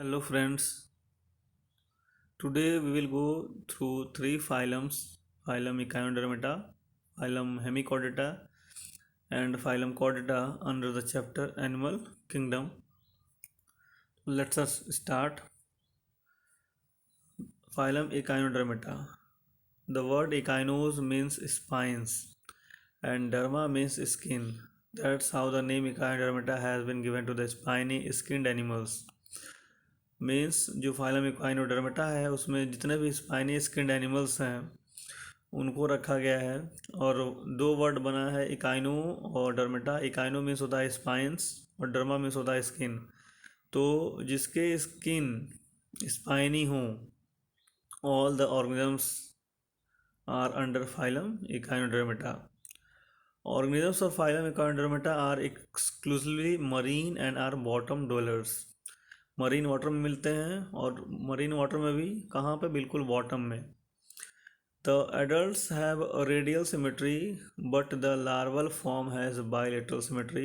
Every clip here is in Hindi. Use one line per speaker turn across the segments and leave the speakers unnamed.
Hello friends, today we will go through three phylums: phylum Echinodermata, phylum Hemichordata and phylum Chordata under the chapter Animal Kingdom. Let us start. Phylum Echinodermata. The word echinos means spines and derma means skin. That's how the name Echinodermata has been given to the spiny skinned animals. Means जो फाइलम इक्वाइनोडर्मेटा है उसमें जितने भी स्पाइनी स्किन्ड एनिमल्स हैं उनको रखा गया है। और दो वर्ड बना है इकाइनो और डर्मेटा। इकाइनो मीन्स होता है स्पाइंस और डर्मा मीन्स होता है स्किन। तो जिसके स्किन स्पाइनी हो, all the organisms are under phylum echinodermata. Organisms of phylum Echinodermata are exclusively marine and are bottom dwellers. Marine water में मिलते हैं और मरीन वाटर में भी कहाँ पे, बिल्कुल बॉटम में। The adults have radial symmetry but the larval form has bilateral symmetry.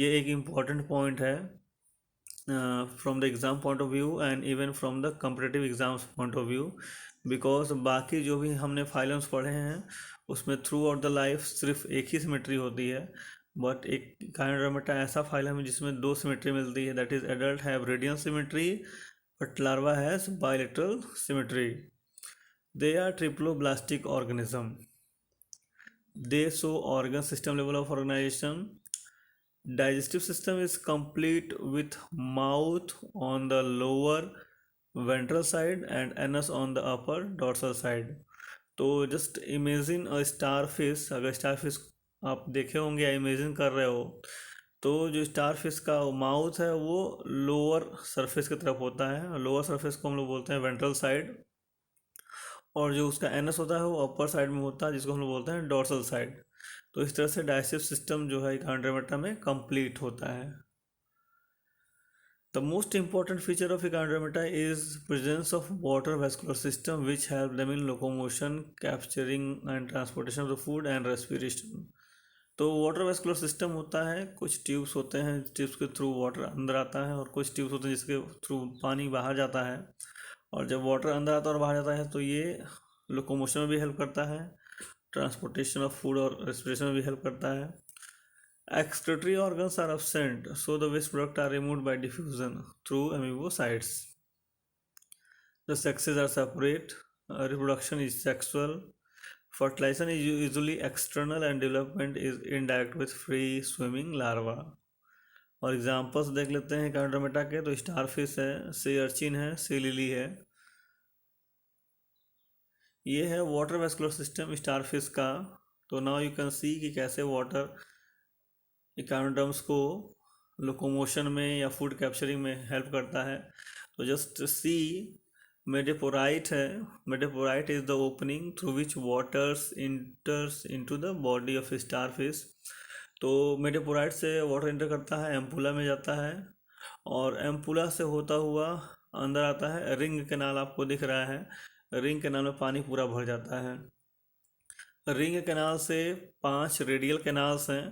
ये एक इम्पॉर्टेंट पॉइंट है from the exam point of view and even from the competitive exams point of view, because बाकी जो भी हमने फाइलम्स पढ़े हैं उसमें थ्रू आउट द लाइफ सिर्फ एक ही सिमेट्री होती है। बट एक काइनोडर्मेटा ऐसा फाइलम है जिसमें दो सिमेट्री मिलती है, that is adult have radial symmetry but larva has bilateral symmetry. They are triploblastic organism. They show organ system level of organisation. Digestive system is complete with mouth on the lower ventral side and anus on the upper dorsal side. तो just imagine a star fish. अगर स्टार फिश आप देखे होंगे या इमेजिन कर रहे हो तो जो स्टार फिश का माउथ है वो लोअर सरफेस की तरफ होता है। लोअर सरफेस को हम लोग बोलते हैं वेंट्रल साइड, और जो उसका एनस होता है वो अपर साइड में होता है जिसको हम लोग बोलते हैं डोर्सल साइड। तो इस तरह से डाइजेस्टिव सिस्टम जो है एकांड्रोमेटा में कंप्लीट होता है। The most important feature of Echinodermata is presence of water vascular system which help them in locomotion, capturing and transportation of the food and respiration. तो वाटर वेस्कुलर सिस्टम होता है, कुछ ट्यूब्स होते हैं, ट्यूब्स के थ्रू वाटर अंदर आता है और कुछ ट्यूब्स होते हैं जिसके थ्रू पानी बाहर जाता है। और जब वाटर अंदर आता है और बाहर जाता है तो ये लोकोमोशन में भी हेल्प करता है, ट्रांसपोर्टेशन ऑफ फूड और रेस्पिरेशन में भी हेल्प करता है। Excretory organs are absent, so the waste products are removed by diffusion through amoebocytes. The sexes are separate. Reproduction is sexual. Fertilization is usually external and development is indirect with free swimming larva. और एग्जाम्पल्स देख लेते हैं एकांड्रोमेटा के। तो स्टार फिश है, सी अर्चिन है, सी लिली है। ये है water vascular system star fish का। तो नाउ यू कैन सी कि कैसे वाटर इकोनोडर्म्स को लोकोमोशन में या फूड कैप्चरिंग में हेल्प करता है। तो जस्ट सी, मेडेपोराइट है। Madreporite is the opening through which waters enters into the body of starfish. तो मेडेपोराइट से वाटर इंटर करता है, एम्पुला में जाता है और एम्पुला से होता हुआ अंदर आता है। रिंग कैनाल आपको दिख रहा है, रिंग कैनाल में पानी पूरा भर जाता है। रिंग कैनाल से 5 रेडियल कैनाल्स हैं।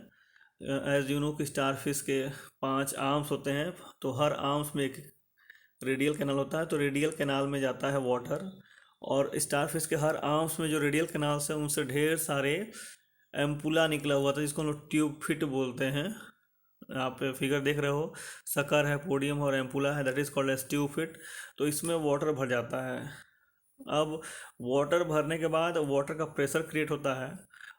एज यू नो कि स्टार फिश के 5 आर्म्स होते हैं, तो हर आर्म्स में एक रेडियल कैनाल होता है। तो रेडियल कैनाल में जाता है वाटर, और स्टार फिश के हर आर्म्स में जो रेडियल कैनाल्स हैं उनसे ढेर सारे एम्पुला निकला हुआ था जिसको हम लोग ट्यूब फिट बोलते हैं। आप फिगर देख रहे हो, सकर है, पोडियम और एम्पुला है, that is called as tube feet. तो इसमें वाटर भर जाता है। अब वाटर भरने के बाद वाटर का प्रेशर क्रिएट होता है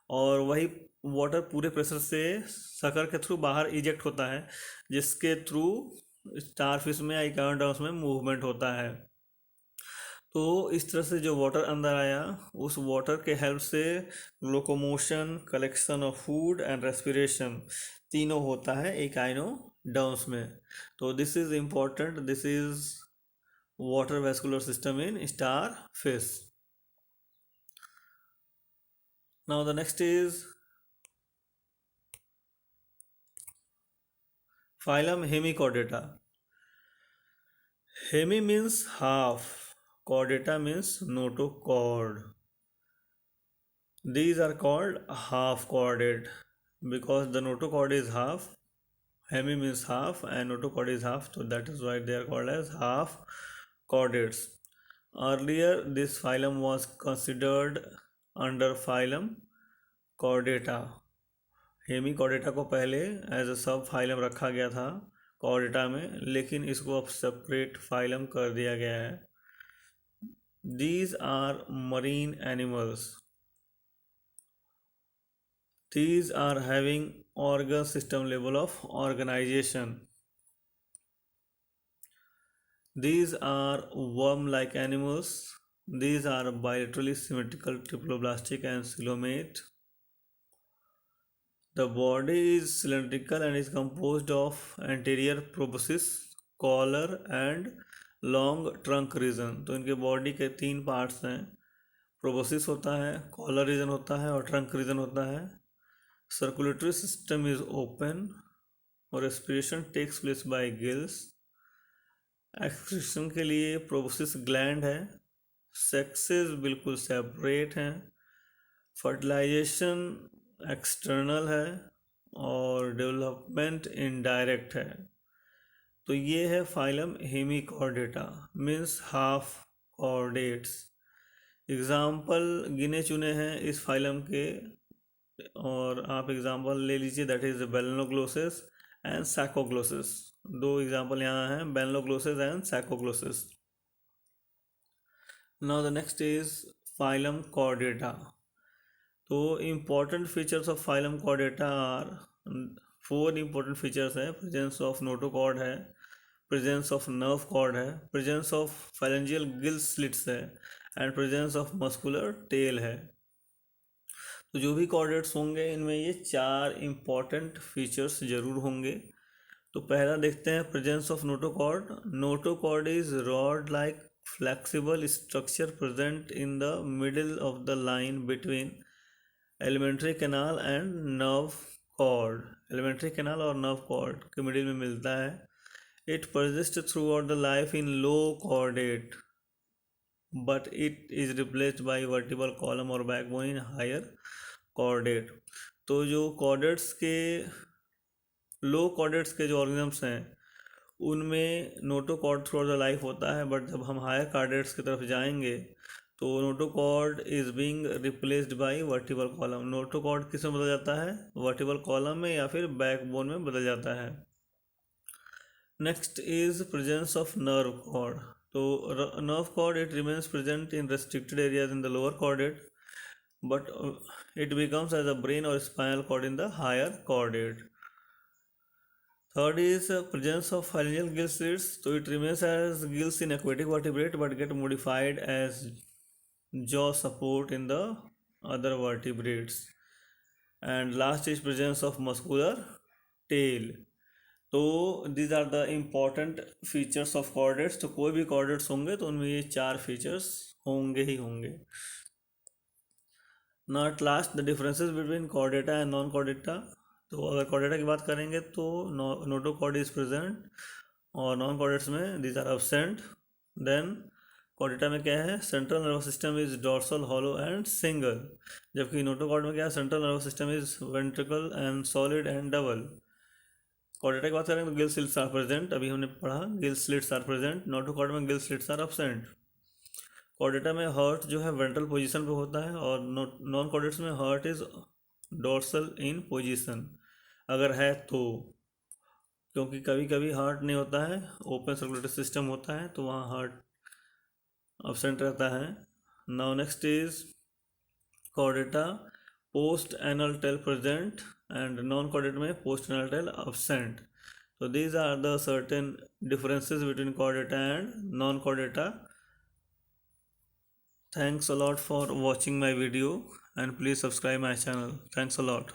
और वही वाटर पूरे प्रेशर से सकर के थ्रू बाहर इजेक्ट होता है, जिसके थ्रू स्टार फिश में या इकोनोडर्म्स में मूवमेंट होता है। तो इस तरह से जो वाटर अंदर आया उस वाटर के हेल्प से locomotion, collection of food and respiration तीनों होता है इकोनोडर्म्स में। तो this is important, this is water vascular system in starfish. Now the next is phylum Hemichordata. Hemi means half, chordata means notochord. These are called half chorded because the notochord is half. Hemi means half and notochord is half, so that is why they are called as half chordates. Earlier, this phylum was considered under phylum Chordata. Hemichordata को पहले एज अ सब फाइलम रखा गया था कॉर्डेटा में, लेकिन इसको अब सेपरेट फाइलम कर दिया गया है. These are marine animals. These are having organ system level of organization. These are worm-like animals. These are bilaterally symmetrical triploblastic and coelomate. The body is cylindrical and is composed of anterior proboscis, collar and long trunk region. तो इनके बॉडी के 3 पार्ट्स हैं. प्रोबोसिस होता है, कॉलर रीजन होता है और ट्रंक रीजन होता है. सर्कुलेटरी सिस्टम इज ओपन और respiration takes place by gills. Excretion के लिए प्रोबोसिस ग्लैंड है. सेक्सेस बिल्कुल सेपरेट हैं. फर्टिलाइजेशन एक्सटर्नल है और डेवलपमेंट इनडायरेक्ट है. तो ये है phylum hemichordata means half chordates. Example गिने चुने हैं इस फाइलम के और आप एग्जाम्पल ले लीजिए, that is balanoglossus and saccoglossus. 2 example यहाँ हैं, balanoglossus and saccoglossus. Now the next is phylum chordata. तो important features of phylum chordata are 4 important features है. प्रेजेंस ऑफ नोटोकॉर्ड है, प्रेजेंस ऑफ नर्व कॉर्ड है, presence of pharyngeal gill slits है and presence of muscular tail है. तो जो भी कॉर्डेट्स होंगे इनमें ये 4 इम्पॉर्टेंट फीचर्स जरूर होंगे. तो पहला देखते हैं presence of notochord. Notochord is rod like flexible structure present in the middle of the line between alimentary canal and nerve cord. Alimentary canal और नर्व कॉर्ड के मिडिल में मिलता है. It persist throughout the life in low chordate but it is replaced by vertebral column और बैकबोन इन हायर कॉर्डेट. तो जो कॉर्डेट्स के लो कॉर्डेट्स के जो ऑर्गेनिजम्स हैं उनमें notochord through out the life होता है, बट जब हम हायर कॉर्डेट्स की तरफ जाएंगे तो notochord is being replaced by vertebral column. Notochord किस में बदल जाता है? वर्टिबल कॉलम में या फिर बैकबोन में बदल जाता है. Next is presence of nerve cord. तो nerve cord it remains present in restricted areas in the lower chordate but it becomes as a brain और spinal cord in the higher chordate. Third is presence of pharyngeal gill slits. So it remains as gills in aquatic vertebrate but get modified as jaw support in the other vertebrates. And last is presence of muscular tail. तो these are the important features of chordates. तो कोई भी chordates होंगे तो उनमें ये 4 features होंगे ही होंगे. Now at last the differences between chordata and non-chordata. तो अगर कॉर्डेटा की बात करेंगे तो नोटोकॉर्ड इज प्रेजेंट और नॉन कॉर्डेट्स में these are absent. Then chordata में क्या है? Central nervous system is dorsal hollow and single, जबकि नोटोकॉर्ड में क्या है? Central nervous system is ventricle and solid and double. Chordata की बात करेंगे तो गिल स्लिट्स आर प्रेजेंट, अभी हमने पढ़ा gill slits are present. Notochord में gill slits are absent. Chordata में हार्ट जो है वेंट्रल पोजीशन पे होता है और नॉन कॉर्डेट्स में heart is dorsal in position अगर है तो, क्योंकि कभी कभी हार्ट नहीं होता है, ओपन सर्कुलेटरी सिस्टम होता है तो वहाँ हार्ट एब्सेंट रहता है. Now next is chordata post anal tail present and non chordate में पोस्ट एनल टेल एब्सेंट. तो these are the certain differences between chordata and non chordata. Thanks a lot for watching my video and please subscribe my channel. Thanks a lot.